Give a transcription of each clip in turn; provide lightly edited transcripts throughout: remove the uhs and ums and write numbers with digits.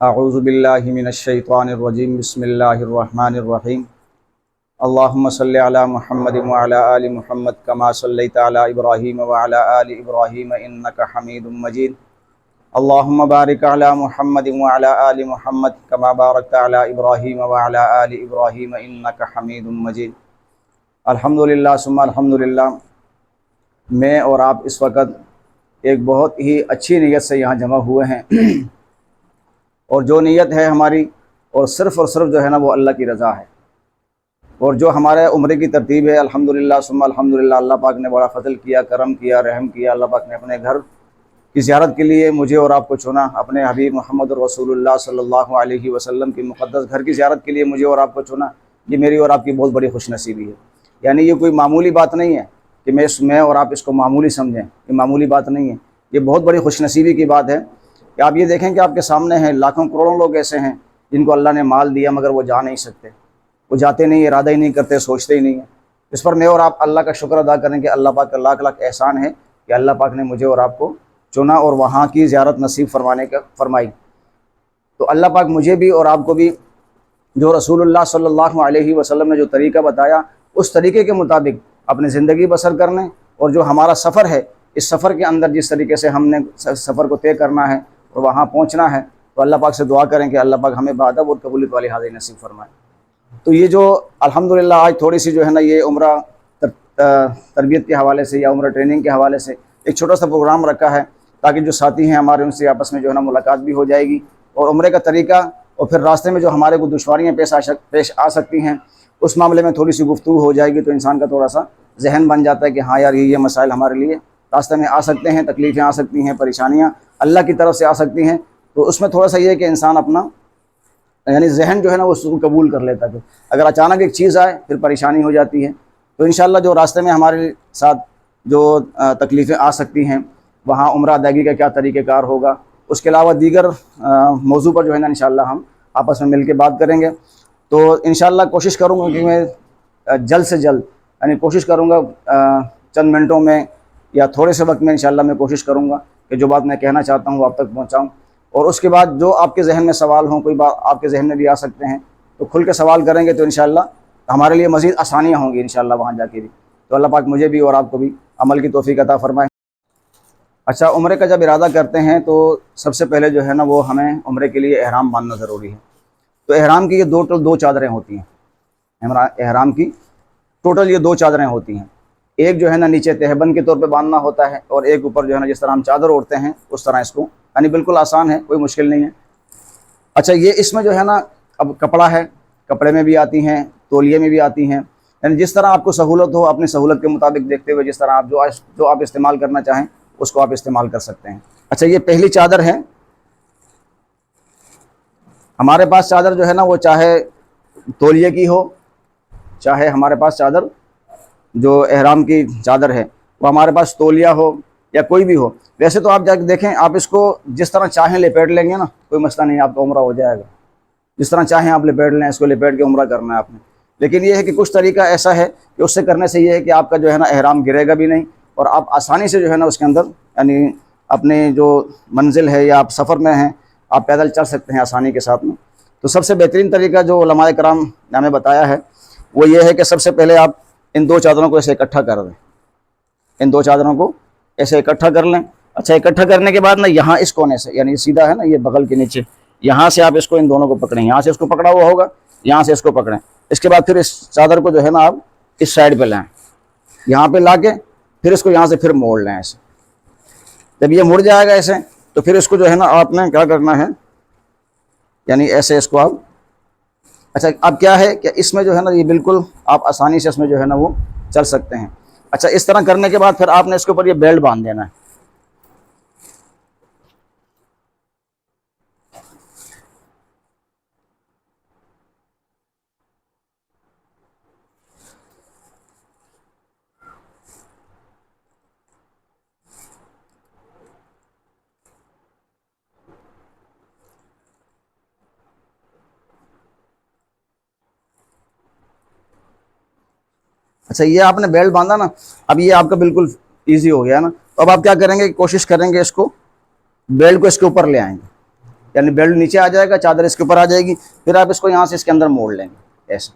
اعوذ باللہ من الشیطان الرجیم بسم اللہ الرحمن الرحیم اللہم صلی علی محمد وعلی آل محمد کما صلیت علی ابراہیم وعلی آل ابراہیم انک حمید مجید اللہم بارک علی محمد وعلی آل محمد کما بارکت علی ابراہیم وعلی آل ابراہیم انک حمید مجید۔ الحمدللہ ثم الحمدللہ، میں اور آپ اس وقت ایک بہت ہی اچھی نیت سے یہاں جمع ہوئے ہیں، اور جو نیت ہے ہماری اور صرف جو ہے نا وہ اللہ کی رضا ہے، اور جو ہمارے عمرے کی ترتیب ہے الحمدللہ ثم الحمدللہ، اللہ پاک نے بڑا فضل کیا، کرم کیا، رحم کیا۔ اللہ پاک نے اپنے گھر کی زیارت کے لیے مجھے اور آپ کو چنا، اپنے حبیب محمد رسول اللہ صلی اللہ علیہ وسلم کی مقدس گھر کی زیارت کے لیے مجھے اور آپ کو چنا۔ یہ میری اور آپ کی بہت بڑی خوش نصیبی ہے، یعنی یہ کوئی معمولی بات نہیں ہے کہ میں اور آپ اس کو معمولی سمجھیں، یہ معمولی بات نہیں ہے، یہ بہت بڑی خوش نصیبی کی بات ہے کہ آپ یہ دیکھیں کہ آپ کے سامنے ہیں لاکھوں کروڑوں لوگ ایسے ہیں جن کو اللہ نے مال دیا مگر وہ جا نہیں سکتے، وہ جاتے نہیں، ارادہ ہی نہیں کرتے، سوچتے ہی نہیں ہیں۔ اس پر میں اور آپ اللہ کا شکر ادا کریں کہ اللہ پاک کا لاکھ لاکھ احسان ہے کہ اللہ پاک نے مجھے اور آپ کو چنا اور وہاں کی زیارت نصیب فرمائی۔ تو اللہ پاک مجھے بھی اور آپ کو بھی جو رسول اللہ صلی اللہ علیہ وسلم نے جو طریقہ بتایا اس طریقے کے مطابق اپنی زندگی بسر کرنے، اور جو ہمارا سفر ہے اس سفر کے اندر جس طریقے سے ہم نے سفر کو طے کرنا ہے اور وہاں پہنچنا ہے، تو اللہ پاک سے دعا کریں کہ اللہ پاک ہمیں بادب اور قبولیت والی حاضری نصیب فرمائے۔ تو یہ جو الحمدللہ آج تھوڑی سی جو ہے نا یہ عمرہ تربیت کے حوالے سے یا عمرہ ٹریننگ کے حوالے سے ایک چھوٹا سا پروگرام رکھا ہے تاکہ جو ساتھی ہیں ہمارے ان سے آپس میں جو ہے نا ملاقات بھی ہو جائے گی، اور عمرے کا طریقہ اور پھر راستے میں جو ہمارے کو دشواریاں پیش آ سکتی ہیں اس معاملے میں تھوڑی سی گفتگو ہو جائے گی، تو انسان کا تھوڑا سا ذہن بن جاتا ہے کہ ہاں یار یہ مسائل ہمارے لیے راستے میں آ سکتے ہیں، تکلیفیں آ سکتی ہیں، پریشانیاں اللہ کی طرف سے آ سکتی ہیں۔ تو اس میں تھوڑا سا یہ ہے کہ انسان اپنا یعنی ذہن جو ہے نا وہ اس کو قبول کر لیتا ہے، اگر اچانک ایک چیز آئے پھر پریشانی ہو جاتی ہے۔ تو انشاءاللہ جو راستے میں ہمارے ساتھ جو تکلیفیں آ سکتی ہیں وہاں عمرہ ادائیگی کا کیا طریقہ کار ہوگا، اس کے علاوہ دیگر موضوع پر جو ہے نا انشاءاللہ ہم آپس میں مل کے بات کریں گے۔ تو انشاءاللہ کوشش کروں گا کہ میں جلد سے جلد یعنی کوشش کروں گا چند منٹوں میں یا تھوڑے سے وقت میں انشاءاللہ میں کوشش کروں گا کہ جو بات میں کہنا چاہتا ہوں وہ آپ تک پہنچاؤں، اور اس کے بعد جو آپ کے ذہن میں سوال ہوں، کوئی بات آپ کے ذہن میں بھی آ سکتے ہیں تو کھل کے سوال کریں گے، تو انشاءاللہ ہمارے لیے مزید آسانیاں ہوں گی انشاءاللہ وہاں جا کے بھی۔ تو اللہ پاک مجھے بھی اور آپ کو بھی عمل کی توفیق عطا فرمائے۔ اچھا، عمرے کا جب ارادہ کرتے ہیں تو سب سے پہلے جو ہے نا وہ ہمیں عمرے کے لیے احرام باندھنا ضروری ہے۔ تو احرام کی یہ دو چادریں ہوتی ہیں، احرام کی ٹوٹل یہ 2 چادریں ہوتی ہیں، ایک جو ہے نا نیچے تہبند کے طور پہ باندھنا ہوتا ہے، اور ایک اوپر جو ہے نا جس طرح ہم چادر اوڑھتے ہیں اس طرح اس کو، یعنی بالکل آسان ہے، کوئی مشکل نہیں ہے۔ اچھا، یہ اس میں جو ہے نا اب کپڑا ہے، کپڑے میں بھی آتی ہیں، تولیے میں بھی آتی ہیں، یعنی جس طرح آپ کو سہولت ہو اپنی سہولت کے مطابق دیکھتے ہوئے جس طرح آپ جو آپ استعمال کرنا چاہیں اس کو آپ استعمال کر سکتے ہیں۔ اچھا، یہ پہلی چادر ہے ہمارے پاس، چادر جو ہے نا وہ چاہے تولیے کی ہو، چاہے ہمارے پاس چادر جو احرام کی چادر ہے وہ ہمارے پاس تولیہ ہو یا کوئی بھی ہو۔ ویسے تو آپ جا کے دیکھیں، آپ اس کو جس طرح چاہیں لپیٹ لیں گے نا، کوئی مسئلہ نہیں، آپ کا عمرہ ہو جائے گا، جس طرح چاہیں آپ لپیٹ لیں، اس کو لپیٹ کے عمرہ کرنا ہے آپ نے۔ لیکن یہ ہے کہ کچھ طریقہ ایسا ہے کہ اس سے کرنے سے یہ ہے کہ آپ کا جو ہے نا احرام گرے گا بھی نہیں، اور آپ آسانی سے جو ہے نا اس کے اندر یعنی اپنے جو منزل ہے یا آپ سفر میں ہیں آپ پیدل چل سکتے ہیں آسانی کے ساتھ میں۔ تو سب سے بہترین طریقہ جو علماء کرام نے ہمیں بتایا ہے وہ یہ ہے کہ سب سے پہلے آپ ان 2 چادروں کو ایسے اکٹھا کر دیں، ان 2 چادروں کو ایسے اکٹھا کر لیں۔ اچھا، اکٹھا کرنے کے بعد نا یہاں اس کونے سے، یعنی سیدھا ہے نا یہ بغل کے نیچے، یہاں سے آپ اس کو ان دونوں کو پکڑیں، یہاں سے اس کو پکڑا ہوا ہوگا، یہاں سے اس کو پکڑیں۔ اس کے بعد پھر اس چادر کو جو ہے نا آپ اس سائڈ پہ لائیں، یہاں پہ لا کے پھر اس کو یہاں سے پھر موڑ لیں ایسے۔ جب یہ مڑ جائے گا ایسے تو پھر اس کو جو ہے نا آپ نے کیا کرنا ہے، یعنی ایسے اس کو آپ اچھا اب کیا ہے کہ اس میں جو ہے نا یہ بالکل آپ آسانی سے اس میں جو ہے نا وہ چل سکتے ہیں۔ اچھا، اس طرح کرنے کے بعد پھر آپ نے اس کے اوپر یہ بیلٹ باندھ دینا ہے۔ اچھا، یہ آپ نے بیلٹ باندھا نا، اب یہ آپ کا بالکل ایزی ہو گیا نا۔ تو اب آپ کیا کریں گے، کوشش کریں گے اس کو بیلٹ کو اس کے اوپر لے آئیں گے، یعنی بیلٹ نیچے آ جائے گا، چادر اس کے اوپر آ جائے گی، پھر آپ اس کو یہاں سے اس کے اندر موڑ لیں گے ایسے۔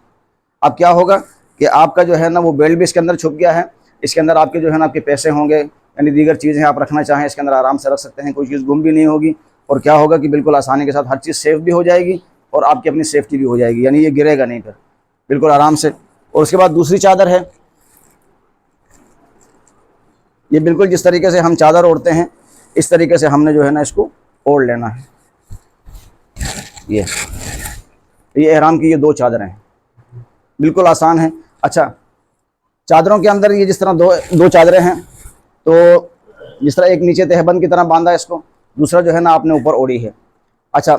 اب کیا ہوگا کہ آپ کا جو ہے نا وہ بیلٹ بھی اس کے اندر چھپ گیا ہے، اس کے اندر آپ کے جو ہے نا آپ کے پیسے ہوں گے، یعنی دیگر چیزیں آپ رکھنا چاہیں اس کے اندر آرام سے رکھ سکتے ہیں، کوئی چیز گم بھی نہیں ہوگی، اور کیا ہوگا کہ بالکل آسانی کے ساتھ ہر چیز سیف بھی ہو جائے گی اور آپ کی اپنی سیفٹی بھی ہو جائے گی، یعنی یہ گرے گا نہیں پھر بالکل آرام سے۔ اور اس کے بعد دوسری چادر ہے، یہ بالکل جس طریقے سے ہم چادر اوڑھتے ہیں اس طریقے سے ہم نے جو ہے نا اس کو اوڑھ لینا ہے۔ یہ احرام کی یہ دو چادریں ہیں، بالکل آسان ہیں۔ اچھا، چادروں کے اندر یہ جس طرح دو چادریں ہیں، تو جس طرح ایک نیچے تہبند کی طرح باندھا ہے اس کو، دوسرا جو ہے نا آپ نے اوپر اوڑھی ہے۔ اچھا،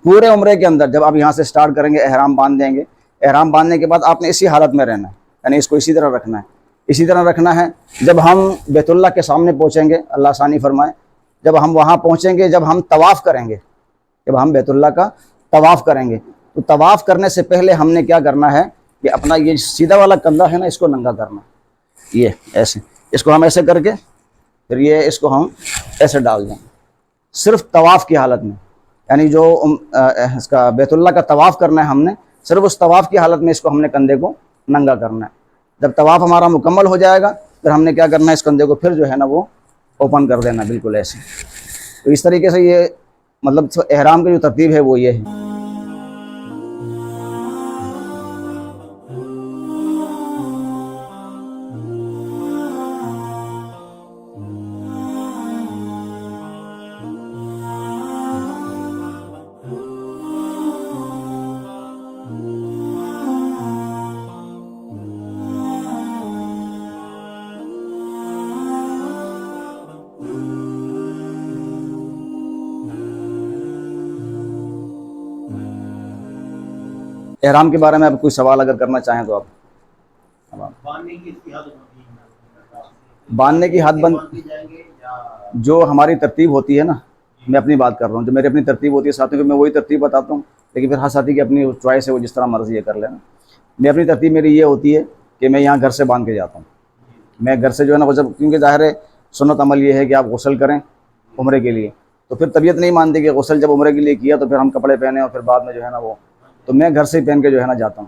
پورے عمرے کے اندر جب آپ یہاں سے سٹارٹ کریں گے، احرام باندھ دیں گے، احرام باندھنے کے بعد آپ نے اسی حالت میں رہنا ہے، یعنی اس کو اسی طرح رکھنا ہے، اسی طرح رکھنا ہے۔ جب ہم بیت اللہ کے سامنے پہنچیں گے، اللہ آسانی فرمائے، جب ہم وہاں پہنچیں گے، جب ہم طواف کریں گے، جب ہم بیت اللہ کا طواف کریں گے، تو طواف کرنے سے پہلے ہم نے کیا کرنا ہے کہ اپنا یہ سیدھا والا کندھا ہے نا اس کو ننگا کرنا، یہ ایسے، اس کو ہم ایسے کر کے پھر یہ اس کو ہم ایسے ڈال دیں، صرف طواف کی حالت میں، یعنی جو اس کا بیت اللہ کا طواف کرنا ہے ہم نے، صرف اس طواف کی حالت میں اس کو ہم نے کندھے کو ننگا کرنا ہے۔ جب طواف ہمارا مکمل ہو جائے گا پھر ہم نے کیا کرنا ہے، اس کندھے کو پھر جو ہے نا وہ اوپن کر دینا بالکل ایسے۔ تو اس طریقے سے یہ مطلب احرام کی جو ترتیب ہے وہ یہ ہے۔ احرام کے بارے میں آپ کوئی سوال اگر کرنا چاہیں تو آپ۔ باندھنے کی حد بند جو ہماری ترتیب ہوتی ہے نا، میں اپنی بات کر رہا ہوں، جو میری اپنی ترتیب ہوتی ہے ساتھیوں کو میں وہی ترتیب بتاتا ہوں، لیکن پھر ہر ساتھی کی اپنی چوائس ہے، وہ جس طرح مرضی ہے کر لینا۔ میں اپنی ترتیب میری یہ ہوتی ہے کہ میں یہاں گھر سے باندھ کے جاتا ہوں، میں گھر سے جو ہے نا جب، کیونکہ ظاہر ہے سنت عمل یہ ہے کہ آپ غسل کریں عمرے کے لیے، تو پھر طبیعت نہیں مانتی کہ غسل جب عمرے کے لیے کیا تو پھر ہم کپڑے پہنیں اور پھر بعد میں جو ہے نا وہ، تو میں گھر سے ہی پہن کے جو ہے نا جاتا ہوں۔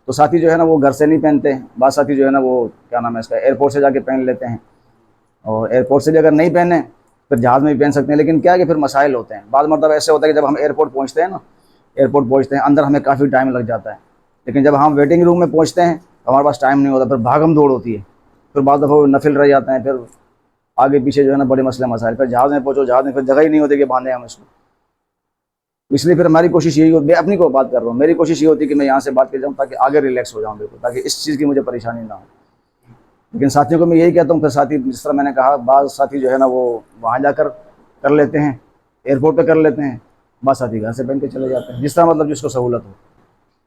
تو ساتھی جو ہے نا وہ گھر سے نہیں پہنتے ہیں، بعض ساتھی جو ہے نا وہ کیا نام ہے اس کا ایئرپورٹ سے جا کے پہن لیتے ہیں، اور ایئرپورٹ سے بھی اگر نہیں پہنے پھر جہاز میں بھی پہن سکتے ہیں، لیکن کیا ہے کہ پھر مسائل ہوتے ہیں، بعض مرتبہ ایسے ہوتا ہے کہ جب ہم ایئرپورٹ پہنچتے ہیں نا، ایئرپورٹ پہنچتے ہیں اندر ہمیں کافی ٹائم لگ جاتا ہے، لیکن جب ہم ویٹنگ روم میں پہنچتے ہیں ہمارے پاس ٹائم نہیں ہوتا، پھر بھاگم دوڑ ہوتی ہے، پھر بعض دفعہ وہ نفل رہ جاتے ہیں، پھر آگے پیچھے جو ہے نا بڑے مسئلے مسائل، پھر جہاز میں پہنچو، جہاز میں پھر جگہ ہی نہیں ہوتی کہ باندھیں ہم اس کو۔ اس لیے پھر ہماری کوشش یہی ہوتی ہے، میں اپنی کو بات کر رہا ہوں، میری کوشش یہ ہوتی ہے کہ میں یہاں سے بات کر جاؤں تاکہ آگے ریلیکس ہو جاؤں بالکل، تاکہ اس چیز کی مجھے پریشانی نہ ہو۔ لیکن ساتھیوں کو میں یہی کہتا ہوں، پھر ساتھی جس طرح میں نے کہا، بعض ساتھی جو ہے نا وہ وہاں جا کر لیتے ہیں، ایئرپورٹ پہ کر لیتے ہیں، بعض ساتھی گھر سے پہن کے چلے جاتے ہیں، جس طرح مطلب جس کو سہولت ہو۔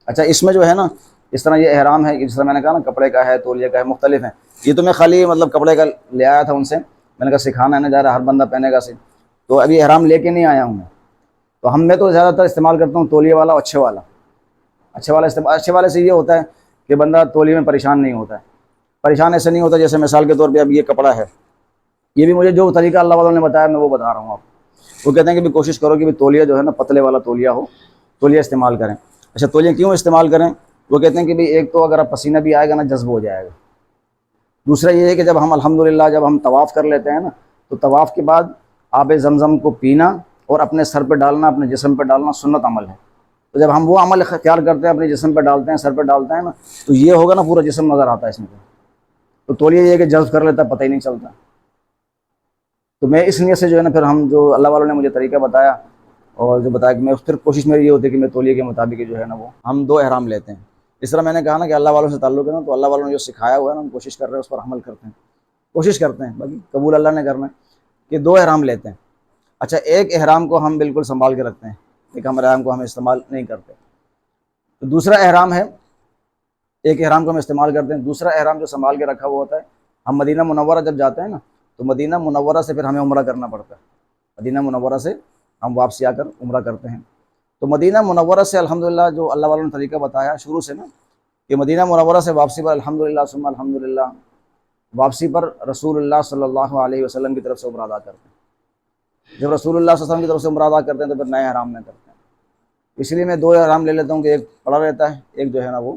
اچھا، اس میں جو ہے نا اس طرح یہ احرام ہے، جس طرح میں نے کہا نا کپڑے کا ہے، تولیے کا ہے، مختلف ہیں۔ یہ تو میں خالی مطلب کپڑے کا لے آیا تھا ان سے، میں نے کہا سکھانا ہے نا، جا رہا ہر بندہ پہنے گا تو ابھی احرام لے کے نہیں آیا ہوں میں، تو میں تو زیادہ تر استعمال کرتا ہوں تولیے والا، اچھے والا، اچھے والے سے یہ ہوتا ہے کہ بندہ تولیے میں پریشان نہیں ہوتا ہے، پریشان ایسے نہیں ہوتا جیسے مثال کے طور پہ اب یہ کپڑا ہے، یہ بھی مجھے جو طریقہ اللہ والوں نے بتایا میں وہ بتا رہا ہوں آپ کو۔ وہ کہتے ہیں کہ بھی کوشش کرو کہ تولیہ جو ہے نا پتلے والا تولیہ ہو، تولیہ استعمال کریں۔ اچھا، تولیہ کیوں استعمال کریں؟ وہ کہتے ہیں کہ بھی ایک تو اگر آپ پسینہ بھی آئے گا نا جذب ہو جائے گا، دوسرا یہ ہے کہ جب ہم الحمدللہ جب ہم طواف کر لیتے ہیں نا، تو طواف کے بعد آب زمزم کو پینا اور اپنے سر پہ ڈالنا، اپنے جسم پہ ڈالنا سنت عمل ہے۔ تو جب ہم وہ عمل اختیار کرتے ہیں، اپنے جسم پہ ڈالتے ہیں، سر پہ ڈالتے ہیں نا، تو یہ ہوگا نا پورا جسم نظر آتا ہے اس میں، تو تولیہ یہ ہے کہ جذب کر لیتا ہے، پتہ ہی نہیں چلتا۔ تو میں اس نیت سے جو ہے نا پھر ہم جو اللہ والوں نے مجھے طریقہ بتایا اور جو بتایا کہ میں پھر کوشش میری یہ ہوتی ہے کہ میں تولیے کے مطابق جو ہے نا وہ ہم دو احرام لیتے ہیں۔ اس طرح میں نے کہا نا کہ اللہ والوں سے تعلق ہے نا، تو اللہ والوں نے جو سکھایا ہوا ہے نا، ہم کوشش کر رہے ہیں اس پر عمل کرتے ہیں، کوشش کرتے ہیں، باقی قبول اللہ نے کرنا ہے، کہ دو احرام لیتے ہیں۔ اچھا، ایک احرام کو ہم بالکل سنبھال کے رکھتے ہیں، ایک احرام کو ہم استعمال نہیں کرتے، تو دوسرا احرام ہے، ایک احرام کو ہم استعمال کرتے ہیں، دوسرا احرام جو سنبھال کے رکھا ہوا ہوتا ہے، ہم مدینہ منورہ جب جاتے ہیں نا، تو مدینہ منورہ سے پھر ہمیں عمرہ کرنا پڑتا ہے، مدینہ منورہ سے ہم واپسی آ کر عمرہ کرتے ہیں۔ تو مدینہ منورہ سے الحمدللہ جو اللہ والوں نے طریقہ بتایا شروع سے نا، کہ مدینہ منورہ سے واپسی پر الحمدللہ ثم الحمدللہ، واپسی پر رسول اللہ صلی اللہ علیہ وسلم کی طرف سے عمرہ ادا کرتے ہیں۔ جب رسول اللہ صلی اللہ علیہ وسلم کی طرف سے عمرہ ادا کرتے ہیں تو پھر نئے احرام میں کرتے ہیں۔ اس لیے میں 2 احرام لے لیتا ہوں کہ ایک پڑا رہتا ہے، ایک جو ہے نا وہ